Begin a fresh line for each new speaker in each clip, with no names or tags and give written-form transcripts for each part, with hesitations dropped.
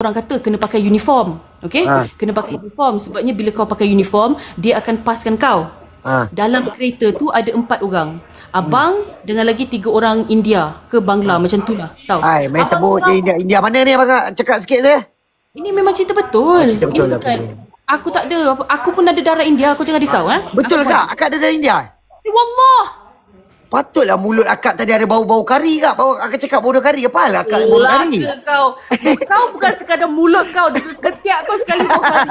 orang kata kena pakai uniform. Okay? Kena pakai uniform sebabnya bila kau pakai uniform, dia akan paskan kau. Dalam kereta tu ada 4 orang. Abang dengan lagi 3 orang India ke Bangla macam tu lah. Tahu?
Hai, main sebut je India mana ni abang cakap sikit saya.
Ini memang cerita betul.
Cerita betul
ini
lah.
bukan, aku tak ada. Aku pun ada darah India. Kau jangan risau.
Betul kak? Akak ada dari India?
Wallah.
Patutlah mulut akak tadi ada bau-bau kari kak. Akak cakap bau kari. Apa lah akak bau kari?
Kau. Kau bukan sekadar mulut kau. Ketiak kau sekali bau kari.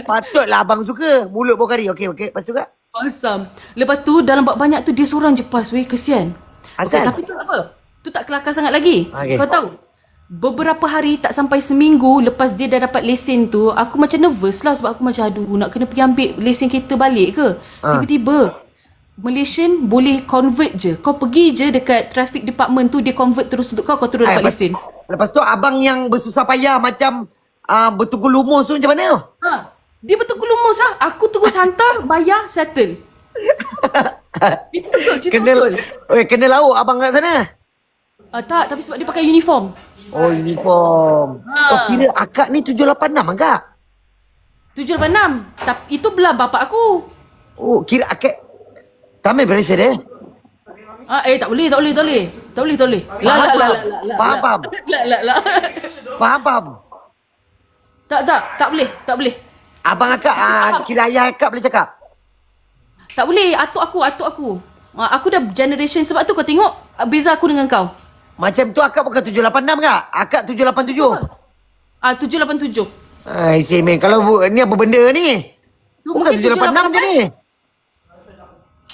Patutlah abang suka mulut bau kari. Okey. Lepas tu kak?
Awesome. Lepas tu dalam bab banyak tu dia seorang je pas weh. Kesian.
Asal?
Tapi tu tak apa. Tu tak kelakar sangat lagi.
Okay.
Kau tahu? Beberapa hari tak sampai seminggu lepas dia dah dapat lesen tu, aku macam nervous lah sebab aku macam aduh nak kena pergi ambil lesen kereta balik ke. Tiba-tiba Malaysian boleh convert je. Kau pergi je dekat traffic department tu, dia convert terus untuk kau terus dapat lesen.
Lepas tu abang yang bersusah payah macam bertunggu lumus tu macam mana?
Dia betul lumus lah. Aku terus hantar, bayar, settle. Itu betul, cerita betul.
Kena lauk abang kat sana?
Tak, tapi sebab dia pakai uniform.
Oh, uniform. Oh, kira akak ni 786 agak?
786. Tapi itu belah bapak aku.
Oh, kira akak Tamil Malaysia dia?
Tak boleh.
Faham. Faham.
Tak boleh.
Abang akak, kira ayah akak boleh cakap?
Tak boleh, atuk aku. Aku dah generation, sebab tu kau tengok beza aku dengan kau.
Macam tu akak bukan 786 kak? Akak 787?
787.
Hai, semen. Kalau ni apa benda ni? Bukan 786 je ni.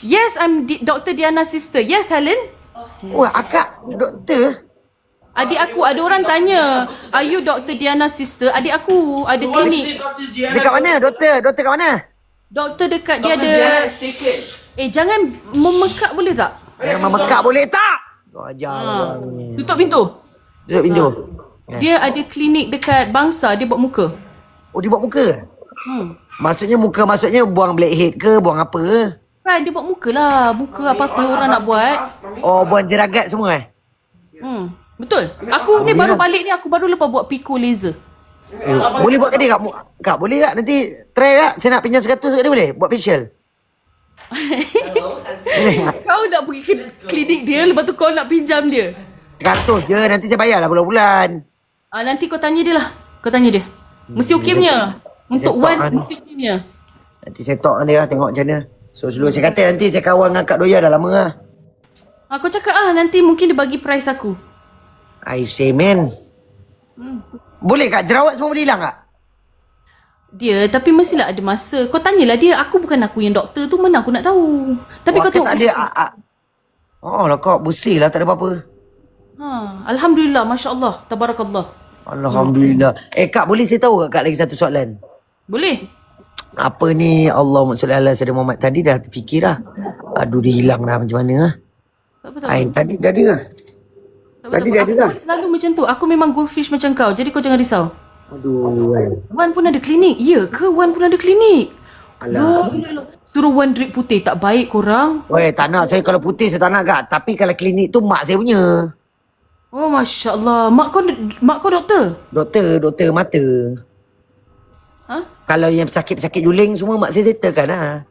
Yes, I'm Dr. Diana's sister. Yes, Helen?
Wah, akak doktor?
Adik aku, ada orang tanya, are you Dr. Diana's sister? Adik aku ada klinik.
Dekat mana doktor? Doktor kat mana?
Doktor dekat dia ada... jangan memekak boleh tak?
Yang memekak boleh tak? Ajar.
Tutup pintu.
Tutup pintu.
Dia ada klinik dekat Bangsa, dia buat muka.
Oh, dia buat muka? Maksudnya muka buang blackhead ke? Buang apa ke?
Kan, dia buat muka lah. Muka apa-apa orang nak buat.
Oh, buang jeragat semua
Betul. Aku ni baru balik ni, aku baru lepas buat pico laser.
Boleh buat ke dia kak? Kak, boleh kak? Nanti try kak. Saya nak pinjam 100 kat dia boleh? Buat facial.
Kau nak pergi ke klinik dia, lepas tu kau nak pinjam dia.
100 je. Nanti saya bayar lah bulan-bulan.
Nanti kau tanya dia lah. Mesti okey punya. Untuk Wan, mesti okey punya.
Nanti saya talk dengan dia lah. Tengok macam mana. So, sebelum saya kata nanti saya kawan dengan Kak Doya dah lama lah.
Aku cakap nanti mungkin dia bagi price aku.
I say man. Boleh kak? Jerawat semua boleh hilang kak?
Dia, tapi mestilah ada masa. Kau tanyalah dia. Aku bukan aku yang doktor tu. Mana aku nak tahu. Tapi kau tengok.
Tak ada. Oh lah kak. Bersih lah. Tak ada apa-apa.
Alhamdulillah. Masya Allah. Tabarakallah.
Alhamdulillah. Kak boleh saya tahu kak lagi satu soalan? Boleh. Apa ni Allahumma salli ala Sayyidina Muhammad tadi dah terfikir lah. Aduh dia hilang dah macam mana lah. Tadi dah ada lah. Tadi dah ada lah.
Aku selalu macam tu. Aku memang goldfish macam kau. Jadi kau jangan risau.
Aduh.
Wan pun ada klinik. Ya ke Wan pun ada klinik?
Alah.
Suruh Wan drip putih. Tak baik korang.
Weh tak nak. Saya kalau putih saya tak nak kak. Tapi kalau klinik tu mak saya punya.
Oh Masya Allah. Mak kau doktor?
Doktor mata. Kalau yang sakit-sakit juling semua mak saya settlekan lah.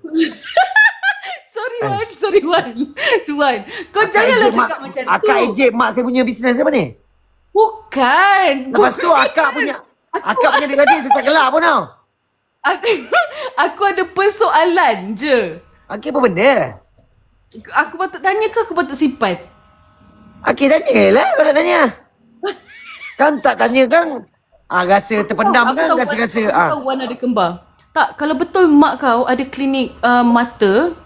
Sorry Wan. Kau janganlah cakap macam tu.
Akak ejek mak saya punya bisnes apa ni?
Bukan.
Lepas tu akak punya dengan dia saya tak gelak pun tau.
Aku ada persoalan je.
Okey apa benda?
Aku patut tanya ke aku patut simpan?
Okey tanyalah kalau nak tanya. Kan tak tanya kan? Rasa terpendam kan rasa-rasa.
Aku tahu Wan ada kembar. Tak, kalau betul mak kau ada klinik mata,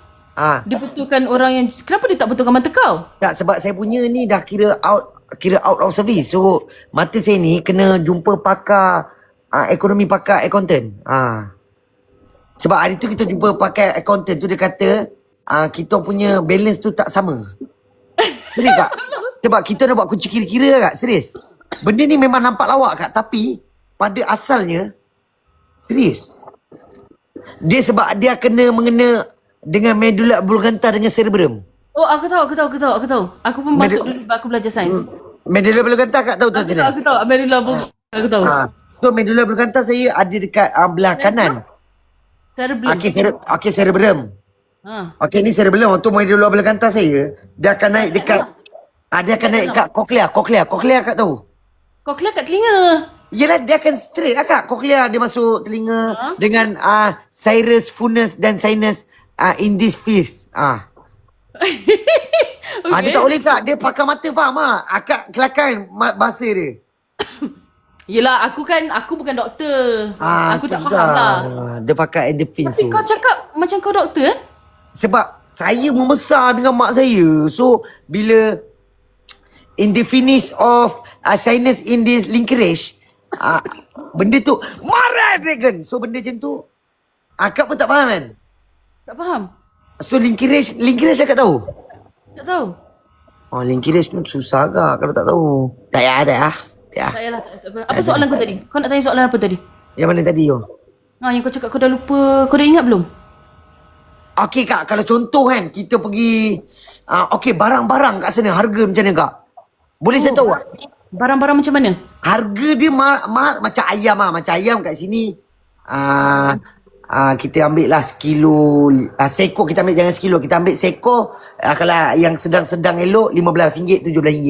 dia betulkan orang yang... Kenapa dia tak betulkan mata kau?
Tak, sebab saya punya ni dah kira out of service. So, mata saya ni kena jumpa pakar ekonomi, pakar accountant. Sebab hari tu kita jumpa pakar accountant tu dia kata kita punya balance tu tak sama. Betul tak? Sebab kita nak buat kunci kira-kira kak, serius. Benda ni memang nampak lawak kak, tapi pada asalnya serius. Dia sebab dia mengena dengan medulla oblongata dengan cerebrum.
Oh, aku tahu. Aku pun masuk dulu, aku belajar sains.
Medulla oblongata kak tahu tak?
Aku tahu, medulla oblongata. Aku tahu.
So medulla oblongata saya ada dekat belah kanan.
Cerebellum.
Okey, cerebellum. Okey, ni cerebellum. Tu medulla oblongata saya dia akan naik dekat dia akan naik kat cochlea. Cochlea Kak tahu?
Cochlea kat telinga.
Yelah, dia akan straight lah Kak. Cochlea dia masuk telinga dengan serous, funness dan sinus in this fist. Dia tak boleh Kak. Dia pakai mata, faham tak? Akak kelakar bahasa dia.
Yelah, aku bukan doktor. Aku tak faham lah.
Dia pakai endorphin.
Tapi kau cakap macam kau doktor kan?
Sebab saya membesar dengan mak saya. So, bila in the finish of sinus in this linkage, benda tu marah dragon. So, benda macam tu akak pun tak faham kan?
Tak faham.
So, linkage akak tahu?
Tak tahu.
Linkage tu susah agak kalau tak tahu. Tak payah.
Tak payahlah. Apa soalan kau tadi? Kau nak tanya soalan apa tadi?
Yang mana tadi tu?
Yang kau cakap kau dah lupa. Kau dah ingat belum?
Okey Kak, kalau contoh kan kita pergi barang-barang kat sana harga macam mana Kak? Boleh saya tahu tak?
Barang-barang macam mana?
Harga dia mahal macam ayam macam ayam kat sini. Kita ambil lah sekilo. Seko kita ambil, jangan sekilo. Kita ambil seko. Kalau yang sedang-sedang elok RM15, RM17.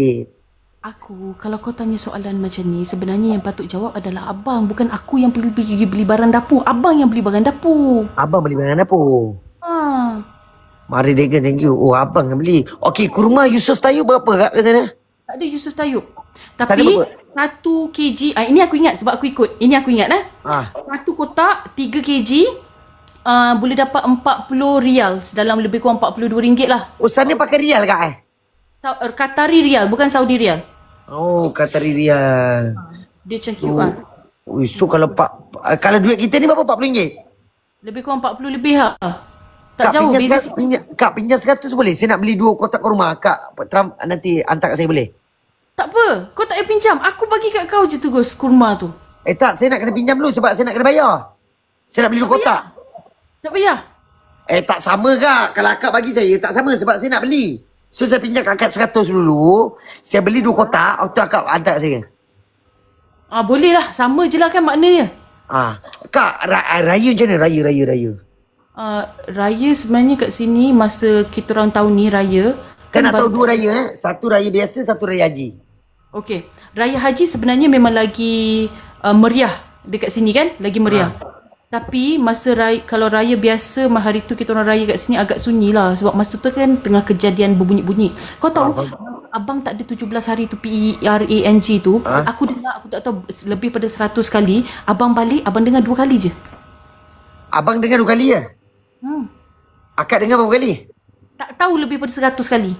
Kalau kau tanya soalan macam ni, sebenarnya yang patut jawab adalah abang. Bukan aku yang pergi beli barang dapur. Abang yang beli barang dapur.
Abang beli barang dapur? Mari Degan, thank you. Abang yang beli. Okey, kurma Yusof Tayyub berapa Kak ke sana?
Tak ada Yusof Tayyub. Tapi 1 kg, ini aku ingat sebab aku ikut. Ini aku ingat 1 kotak 3 kg boleh dapat RM40. Dalam lebih kurang RM42 lah.
Sana pakai rial Kak
Qatari rial, bukan Saudi rial.
Qatari rial.
Dia macam cute
So kalau duit kita ni berapa? RM40?
Lebih kurang 40 lebih lah. Tak
Kak,
jauh.
pinjam 100 boleh? Saya nak beli 2 kotak kurma. Kak, Trump nanti hantar kat saya boleh?
Tak apa. Kau tak payah pinjam. Aku bagi kat kau je tu Gus, kurma tu.
Tak, saya nak kena pinjam dulu sebab saya nak kena bayar. Saya nak beli 2 kotak.
Tak payah.
Tak sama Kak. Kalau akak bagi saya, tak sama sebab saya nak beli. So, saya pinjam kat akak 100 dulu. Saya beli 2 kotak. Waktu akak hantar kat saya.
Boleh lah. Sama je lah kan maknanya.
Kak, raya macam mana? Raya.
Raya sebenarnya kat sini masa kita orang tahun ni raya.
Kan nak tahu 2 raya Satu raya biasa, satu raya haji.
Okey. Raya haji sebenarnya memang lagi meriah dekat sini kan? Lagi meriah. Tapi masa kalau raya biasa, hari tu kita orang raya kat sini agak sunyi lah. Sebab masa tu kan tengah kejadian berbunyi-bunyi. Kau tahu abang tak ada 17 hari tu PERANG tu. Aku dengar, aku tak tahu lebih pada 100 kali. Abang balik, abang dengar 2 kali je.
Abang dengar 2 kali ya? Akak dengar berapa kali?
Tak tahu lebih pada 100 kali.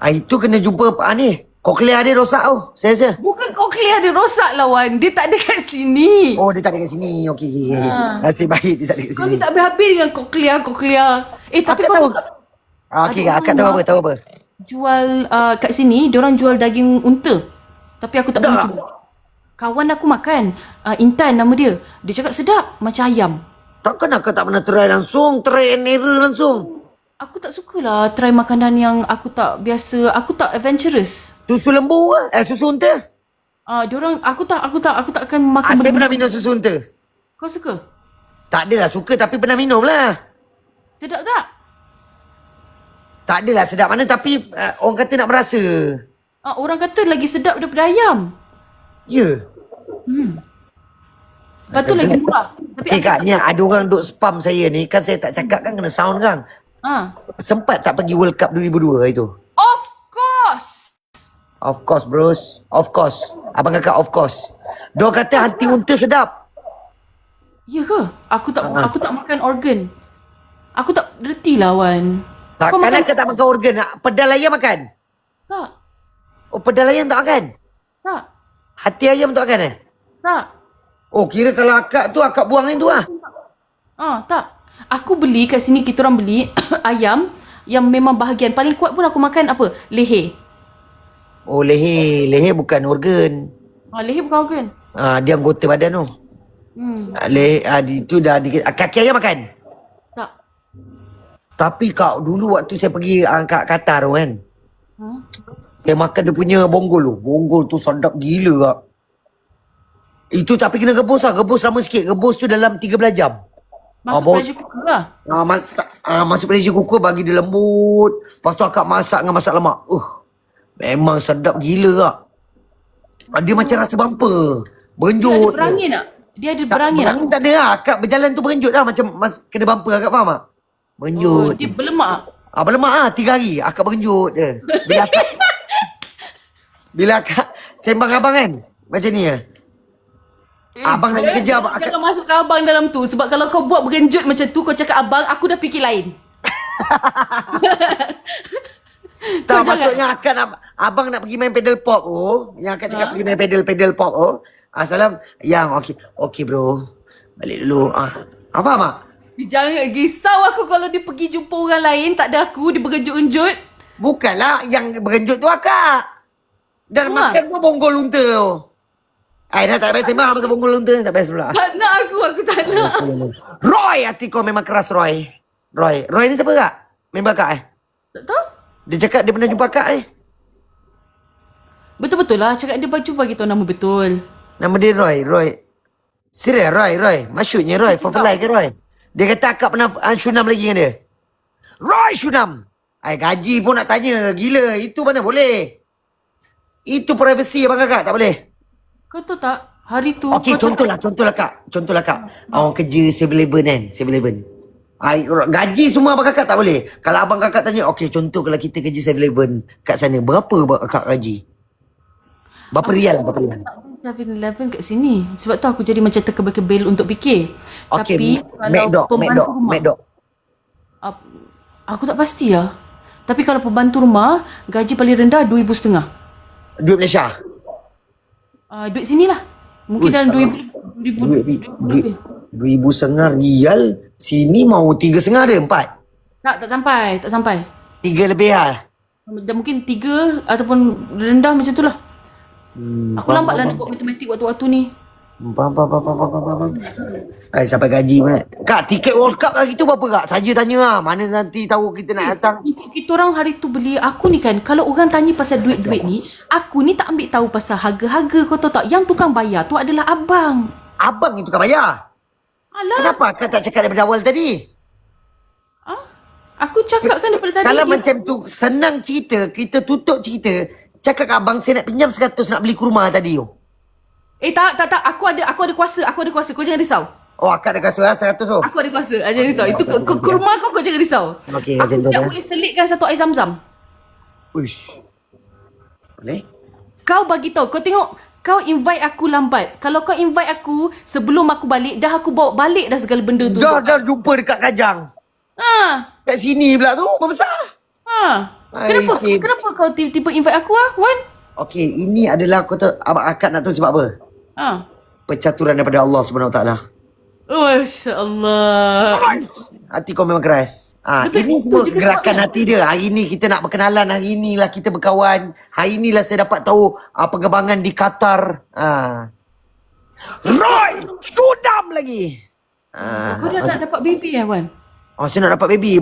Itu kena jumpa ni. Cochlea dia rosak saya rasa.
Bukan cochlea dia rosak lawan. Dia tak ada kat sini.
Dia tak ada kat sini. Okey. Nasib baik dia tak ada kat sini.
Kau ni tak habis-habis dengan cochlea. Tapi
akak
kau
tahu. Okey, akak tahu apa?
Jual kat sini, diorang jual daging unta. Tapi aku tak pernah cuba. Kawan aku makan. Intan nama dia. Dia cakap sedap. Macam ayam.
Takkan akak tak pernah try langsung? Try and error langsung?
Aku tak sukalah try makanan yang aku tak biasa. Aku tak adventurous.
Susu lembu susu unta?
Diorang aku tak akan makan
saya pernah minum susu unta.
Kau suka?
Tak adalah suka tapi pernah minum lah.
Sedap tak?
Tak adalah sedap mana tapi orang kata nak berasa.
Orang kata lagi sedap daripada ayam.
Ya.
Lepas tu lagi murah. Tapi
Kak, ni ada orang duk spam saya ni. Kan saya tak cakap kan kena sound kan. Sempat tak pergi World Cup 2002 itu?
Of course.
Of course bros. Of course. Abang kakak of course. Dia kata hati unta sedap.
Ya ke? Aku tak makan organ. Aku tak reti lah Wan.
Tak, kan tak makan organ. Pedal ayam makan?
Tak.
Pedal ayam tak makan?
Tak.
Hati ayam tak makan
Tak.
Kira kalau akak tu akak buang yang tu lah.
Tak. Aku beli kat sini, kita orang beli ayam yang memang bahagian paling kuat pun aku makan apa? Leher.
Leher bukan organ.
Leher bukan organ.
Dia anggota badan tu. Itu dah kaki ayam makan?
Tak.
Tapi kak, dulu waktu saya pergi kat Qatar tu kan. Saya makan dia punya bonggol tu. Bonggol tu sedap gila kak. Itu tapi kena rebus lah. Rebus lama sikit. Rebus tu dalam 13 jam.
Masuk pressure cooker lah.
Masuk pressure cooker bagi dia lembut. Lepas tu akak masak dengan masak lemak. Memang sedap gila kak. Dia macam rasa bumper.
Dia ada
Berenjut.
berangin tak? Dia ada berangin tak?
Berangin tak ada lah. Akak berjalan tu berenjut lah. Macam kena bumper akak faham tak? Berenjut.
Dia berlemak tak?
Berlemak lah 3 hari. Akak berenjut je. Bila akak sembang abang kan. Macam ni lah. Abang nak kerja abang.
Jangan masukkan abang dalam tu. Sebab kalau kau buat berenjut macam tu, kau cakap abang, aku dah fikir lain.
Tak, maksudnya akak nak, abang nak pergi main pedal pop yang akak cakap pergi main pedal pop Salam. Yang okey bro. Balik dulu. Faham tak?
Jangan risau aku kalau dia pergi jumpa orang lain, tak ada aku, dia berenjut-enjut.
Bukanlah yang berenjut tu akak. Dan
Wah.
makan pun bonggol unta tu. Dah tak best sembang pasal bonggol unta. Tak best pula.
Tak nak aku tak nak.
Roy, hati kau memang keras Roy. Roy ni siapa kak? Member kak
Tak tahu.
Dia cakap dia pernah jumpa kak
Betul-betul lah. Cakap dia baju bagi tahu nama betul.
Nama dia Roy. Serius Roy. Maksudnya Roy. For life ke Roy? Dia kata akak pernah syunam lagi dengan dia. Roy syunam. Gaji pun nak tanya. Gila. Itu mana boleh? Itu privacy abang kakak. Tak boleh.
Kau tahu tak? Hari tu...
Okey,
kau
contohlah kak. Orang kerja 7-Eleven kan? 7-Eleven. Gaji semua abang kakak tak boleh. Kalau abang kakak tanya, okey contoh kalau kita kerja 7-Eleven kat sana, berapa kakak gaji? Berapa rial?
7-Eleven kat sini. Sebab tu aku jadi macam terkebel-kebel untuk fikir.
Okey,
Tapi kalau pembantu rumah...
McDo.
Aku tak pasti lah. Tapi kalau pembantu rumah, gaji paling rendah RM2,500.
Duit Malaysia.
Duit sini lah. Mungkin dalam RM2,000 lebih.
RM2,500 rial. Sini mau 3,500 ada 4.
Tak sampai.
3 lebih lah.
Dan mungkin 3 ataupun rendah macam tu lah. Aku lambat lah nak buat matematik waktu-waktu ni.
Faham. Sampai gaji mana. Kak, tiket World Cup lagi tu berapa kak? Saja tanya lah. Mana nanti tahu kita nak datang.
Kita orang hari tu beli, aku ni kan, kalau orang tanya pasal duit-duit ni, aku ni tak ambil tahu pasal harga-harga, kau tahu tak? Yang tukang bayar tu adalah abang.
Abang itu kan bayar.
Alah.
Kenapa kak tak cakap daripada awal tadi?
Aku cakap kan daripada tadi.
Kalau macam tu, senang cerita, kita tutup cerita. Cakap kat abang, saya nak pinjam 100 nak beli kurma tadi tu.
Tak. Aku ada kuasa. Kau jangan risau.
Akak ada kasut 100 tu.
Aku ada kuasa. Jangan risau. Itu kurma kau jangan risau.
Okey,
aku
macam tu
siap
kan.
boleh selitkan 1 air zam-zam.
Uish. Boleh?
Kau bagi tahu, kau tengok, kau invite aku lambat. Kalau kau invite aku sebelum aku balik, dah aku bawa balik dah segala benda tu.
Dah jumpa dekat Kajang. Kat sini pula tu, membesar.
Kenapa kau tiba-tiba invite aku Wan?
Okey, ini adalah akak nak tahu sebab apa? Percaturan daripada Allah Subhanahu Wa Taala.
Masya-Allah.
Hati kau memang keras. Ini semua gerakan hati dia. Hari ni kita nak berkenalan, hari inilah kita berkawan. Hari inilah saya dapat tahu pengembangan di Qatar. Roy, Sudam lagi.
Kau dah nak dapat baby Wan?
Saya nak dapat baby.